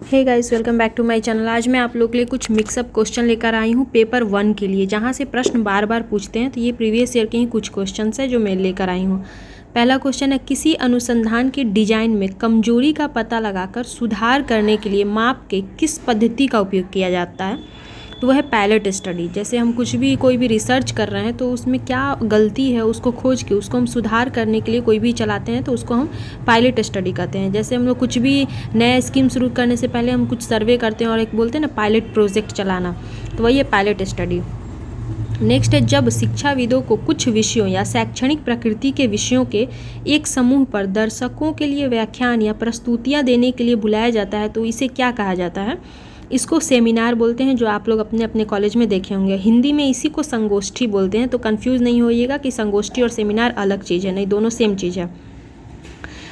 Hey guys, welcome back to my channel. आज मैं आप लोग के लिए कुछ मिक्सअप क्वेश्चन लेकर आई हूँ पेपर 1 के लिए, जहाँ से प्रश्न बार बार पूछते हैं। तो ये प्रीवियस ईयर के ही कुछ क्वेश्चन है जो मैं लेकर आई हूँ। पहला क्वेश्चन है, किसी अनुसंधान के डिजाइन में कमजोरी का पता लगाकर सुधार करने के लिए माप के किस पद्धति का उपयोग किया जाता है? तो वह है पायलट स्टडी। जैसे हम कुछ भी कोई भी रिसर्च कर रहे हैं तो उसमें क्या गलती है उसको खोज के उसको हम सुधार करने के लिए कोई भी चलाते हैं तो उसको हम पायलट स्टडी कहते हैं। जैसे हम लोग कुछ भी नया स्कीम शुरू करने से पहले हम कुछ सर्वे करते हैं और एक बोलते हैं ना पायलट प्रोजेक्ट चलाना, तो वही है पायलट स्टडी। नेक्स्ट है, जब शिक्षाविदों को कुछ विषयों या शैक्षणिक प्रकृति के विषयों के एक समूह पर दर्शकों के लिए व्याख्यान या प्रस्तुतियां देने के लिए बुलाया जाता है तो इसे क्या कहा जाता है? इसको सेमिनार बोलते हैं, जो आप लोग अपने अपने कॉलेज में देखे होंगे। हिंदी में इसी को संगोष्ठी बोलते हैं। तो कंफ्यूज नहीं होइएगा कि संगोष्ठी और सेमिनार अलग चीज़ है, नहीं, दोनों सेम चीज़ है।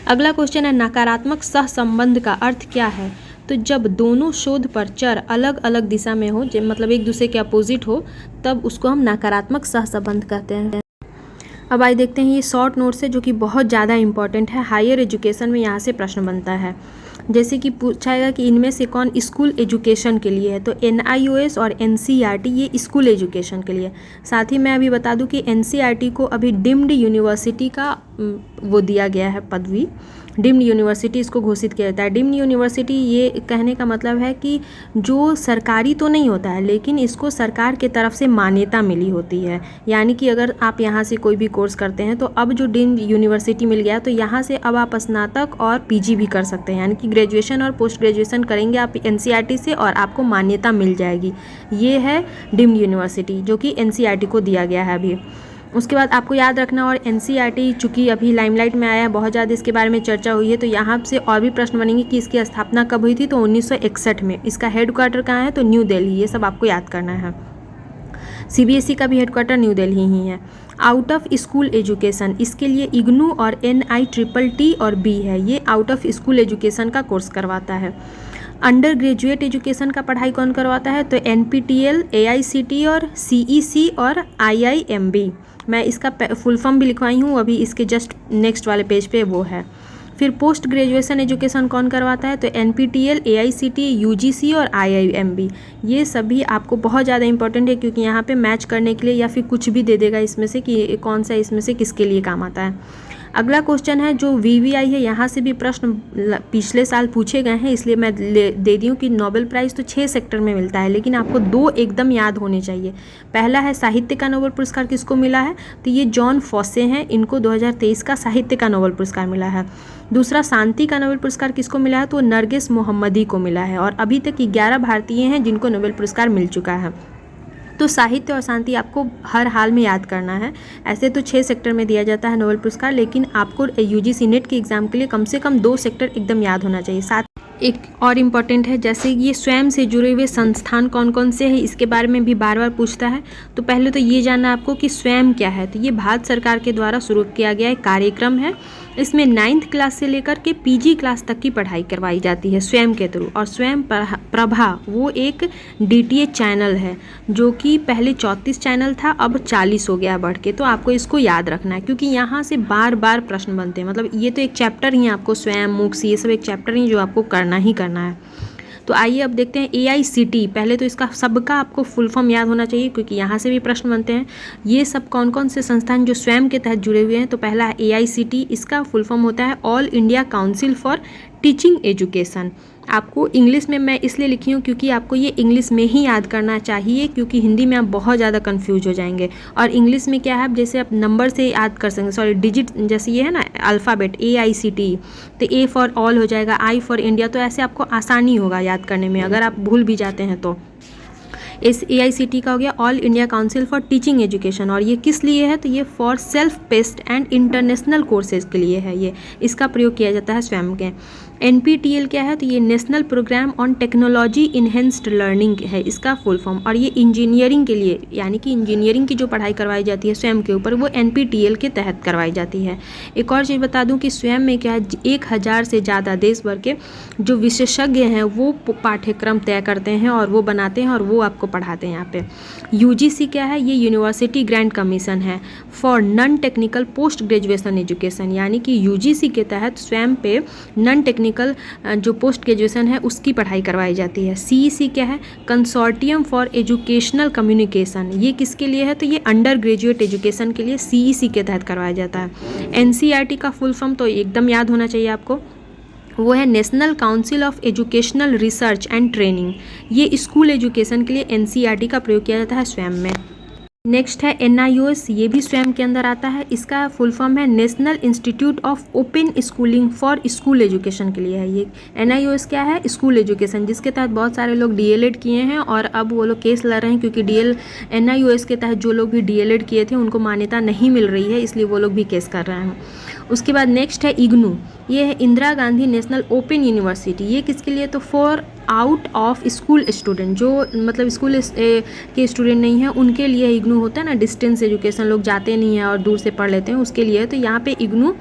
अगला क्वेश्चन है, नकारात्मक सहसंबंध का अर्थ क्या है? तो जब दोनों शोध पर चर अलग अलग दिशा में हो, मतलब एक दूसरे के अपोजिट हो, तब उसको हम नकारात्मक सहसंबंध कहते हैं। अब आइए देखते हैं ये शॉर्ट नोट्स है जो कि बहुत ज़्यादा इंपॉर्टेंट है। हायर एजुकेशन में यहाँ से प्रश्न बनता है। जैसे कि पूछाएगा कि इनमें से कौन स्कूल एजुकेशन के लिए है, तो NIOS और NCERT ये स्कूल एजुकेशन के लिए। साथ ही मैं अभी बता दूं कि NCERT को अभी डीम्ड यूनिवर्सिटी का वो दिया गया है पदवी। डीम्ड यूनिवर्सिटी इसको घोषित किया जाता है। डीम्ड यूनिवर्सिटी ये कहने का मतलब है कि जो सरकारी तो नहीं होता है, लेकिन इसको सरकार के तरफ से मान्यता मिली होती है। यानी कि अगर आप यहाँ से कोई भी कोर्स करते हैं तो अब जो डीम्ड यूनिवर्सिटी मिल गया तो यहाँ से अब आप स्नातक और PG भी कर सकते हैं। यानी कि ग्रेजुएशन और पोस्ट ग्रेजुएशन करेंगे आप NCERT से और आपको मान्यता मिल जाएगी। ये है डीम्ड यूनिवर्सिटी जो कि NCERT को दिया गया है अभी। उसके बाद आपको याद रखना, और NCERT चूँकि अभी लाइमलाइट में आया है, बहुत ज़्यादा इसके बारे में चर्चा हुई है, तो यहाँ से और भी प्रश्न बनेंगे कि इसकी स्थापना कब हुई थी। तो 1961 में। इसका हेडक्वार्टर कहाँ है? तो न्यू दिल्ली। ये सब आपको याद करना है। CBSE का भी हेडक्वार्टर न्यू दिल्ली ही है। आउट ऑफ स्कूल एजुकेशन, इसके लिए IGNOU और NITTT और B है। ये आउट ऑफ स्कूल एजुकेशन का कोर्स करवाता है। अंडर ग्रेजुएट एजुकेशन का पढ़ाई कौन करवाता है? तो NPTEL, AICTE और CEC और IIMB। मैं इसका फुल फॉर्म भी लिखवाई हूँ, अभी इसके जस्ट नेक्स्ट वाले पेज पे वो है। फिर पोस्ट ग्रेजुएशन एजुकेशन कौन करवाता है? तो NPTEL, AICTE, UGC और IIMB। ये सभी आपको बहुत ज़्यादा इंपॉर्टेंट है, क्योंकि यहाँ पे मैच करने के लिए या फिर कुछ भी दे देगा इसमें से कि कौन सा इसमें से किसके लिए काम आता है। अगला क्वेश्चन है जो VVI है, यहाँ से भी प्रश्न पिछले साल पूछे गए हैं, इसलिए मैं दे दी हूँ कि नोबेल प्राइज़ तो 6 सेक्टर में मिलता है, लेकिन आपको 2 एकदम याद होने चाहिए। पहला है साहित्य का नोबेल पुरस्कार किसको मिला है? तो ये जॉन फॉसे हैं, इनको 2023 का साहित्य का नोबेल पुरस्कार मिला है। दूसरा, शांति का नोबेल पुरस्कार किसको मिला है? तो नरगिस मोहम्मदी को मिला है। और अभी तक 11 भारतीय हैं जिनको नोबेल पुरस्कार मिल चुका है। तो साहित्य और शांति आपको हर हाल में याद करना है। ऐसे तो 6 सेक्टर में दिया जाता है नोबेल पुरस्कार, लेकिन आपको UGC नेट के एग्जाम के लिए कम से कम 2 सेक्टर एकदम याद होना चाहिए। साथ एक और इम्पॉर्टेंट है, जैसे ये स्वयं से जुड़े हुए संस्थान कौन कौन से हैं, इसके बारे में भी बार बार पूछता है। तो पहले तो ये जानना आपको कि स्वयं क्या है। तो ये भारत सरकार के द्वारा शुरू किया गया एक कार्यक्रम है। इसमें 9th क्लास से लेकर के PG क्लास तक की पढ़ाई करवाई जाती है स्वयं के थ्रू। और स्वयं प्रभा वो एक DTH चैनल है, जो कि पहले 34 चैनल था, अब 40 हो गया बढ़ के। तो आपको इसको याद रखना है, क्योंकि यहाँ से बार बार प्रश्न बनते हैं। मतलब ये तो एक चैप्टर ही है, आपको स्वयं, मूक्स, ये सब एक चैप्टर ही जो आपको करना ही करना है। तो आइए अब देखते हैं AICTE। पहले तो इसका सबका आपको फुल फॉर्म याद होना चाहिए, क्योंकि यहाँ से भी प्रश्न बनते हैं। ये सब कौन कौन से संस्थान जो स्वयं के तहत जुड़े हुए हैं? तो पहला है AICTE। इसका फुल फॉर्म होता है all India council for teaching education. आपको इंग्लिश में मैं इसलिए लिखी हूँ क्योंकि आपको ये इंग्लिश में ही याद करना चाहिए, क्योंकि हिंदी में आप बहुत ज़्यादा कंफ्यूज हो जाएंगे। और इंग्लिश में क्या है, आप जैसे आप नंबर से याद कर सकेंगे, सॉरी डिजिट, जैसे ये है ना अल्फ़ाबेट AICTE, तो A फॉर ऑल हो जाएगा, I फॉर इंडिया। तो ऐसे आपको आसानी होगा याद करने में, अगर आप भूल भी जाते हैं तो। इस AICTE का हो गया all India council for teaching education. और ये किस लिए है? तो ये for self paced and international courses के लिए है। ये इसका प्रयोग किया जाता है स्वयं के। NPTEL क्या है? तो ये national programme on technology enhanced learning है इसका फुल फॉर्म। और ये इंजीनियरिंग के लिए, यानी कि इंजीनियरिंग की जो पढ़ाई करवाई जाती है स्वयं के ऊपर, वो NPTEL के तहत करवाई जाती है। एक और चीज़ बता दूं कि स्वयं में क्या है, 1000 से ज़्यादा देश भर के जो विशेषज्ञ हैं वो पाठ्यक्रम तय करते हैं और वो बनाते हैं और वो आपको पढ़ाते हैं यहाँ पे। UGC क्या है? ये यूनिवर्सिटी ग्रांट कमीशन है for non technical post graduation education. यानी कि UGC के तहत स्वयं पे नॉन टेक्निकल टेक्निकल जो पोस्ट ग्रेजुएशन है उसकी पढ़ाई करवाई जाती है। CEC क्या है? Consortium for educational communication. ये किसके लिए है? तो ये अंडर ग्रेजुएट एजुकेशन के लिए CEC के तहत करवाया जाता है। NCERT का फुल फॉर्म तो एकदम याद होना चाहिए आपको, वो है national council of educational research and training. ये स्कूल एजुकेशन के लिए NCERT का प्रयोग किया जाता है स्वयं में। नेक्स्ट है NIOS, ये भी स्वयं के अंदर आता है। इसका फुल फॉर्म है national institute of open schooling for school education के लिए है ये। NIOS क्या है? स्कूल एजुकेशन, जिसके तहत बहुत सारे लोग DLED किए हैं और अब वो लोग केस लड़ रहे हैं क्योंकि NIOS के तहत जो लोग भी DLED किए थे उनको मान्यता नहीं मिल रही है, इसलिए वो लोग भी केस कर रहे हैं। उसके बाद नेक्स्ट है IGNOU, ये है Indira Gandhi national open university. ये किसके लिए? तो for out of school student, जो मतलब स्कूल के स्टूडेंट नहीं हैं उनके लिए IGNOU होता है ना, डिस्टेंस एजुकेशन, लोग जाते नहीं हैं और दूर से पढ़ लेते हैं, उसके लिए। तो यहाँ पे IGNOU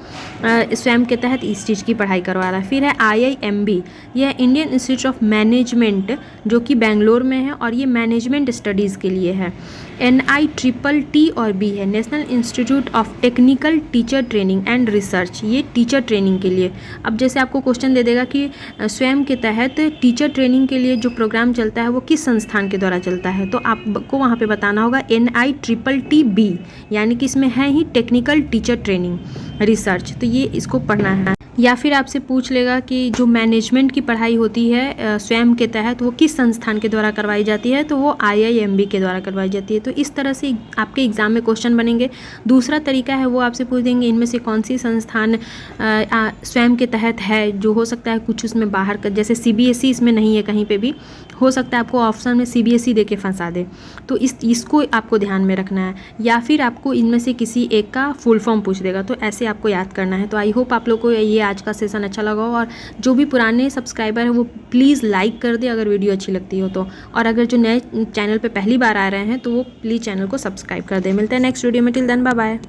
स्वयं के तहत इस चीज़ की पढ़ाई करवा रहा है। फिर है IIMB, यह है इंडियन इंस्टीट्यूट ऑफ मैनेजमेंट, जो कि बेंगलोर में है और ये मैनेजमेंट स्टडीज़ के लिए है। NITTT और B है national institute of technical teacher training and research, ये टीचर ट्रेनिंग के लिए। अब जैसे आपको क्वेश्चन दे देगा कि स्वयं के तहत टीचर ट्रेनिंग के लिए जो प्रोग्राम चलता है वो किस संस्थान के द्वारा चलता है, तो आपको वहाँ पे बताना होगा NITTB, यानी कि इसमें है ही टेक्निकल टीचर ट्रेनिंग रिसर्च, तो ये इसको पढ़ना है। या फिर आपसे पूछ लेगा कि जो मैनेजमेंट की पढ़ाई होती है स्वयं के तहत वो किस संस्थान के द्वारा करवाई जाती है, तो वो IIMB के द्वारा करवाई जाती है। तो इस तरह से आपके एग्ज़ाम में क्वेश्चन बनेंगे। दूसरा तरीका है वो आपसे पूछ देंगे इनमें से कौन सी संस्थान स्वयं के तहत है, जो हो सकता है कुछ उसमें बाहर का, जैसे CBSE इसमें नहीं है कहीं पे भी, हो सकता है आपको ऑप्शन में CBSE दे के फंसा दे, तो इसको आपको ध्यान में रखना है। या फिर आपको इनमें से किसी एक का फुल फॉर्म पूछ देगा, तो ऐसे आपको याद करना है। तो आई होप आप लोग को ये आज का सेशन अच्छा लगा हो, और जो भी पुराने सब्सक्राइबर हैं वो प्लीज़ लाइक कर दे अगर वीडियो अच्छी लगती हो तो, और अगर जो नए चैनल पे पहली बार आ रहे हैं तो वो प्लीज़ चैनल को सब्सक्राइब कर दे। मिलते हैं नेक्स्ट वीडियो में, टिल देन बाय बाय।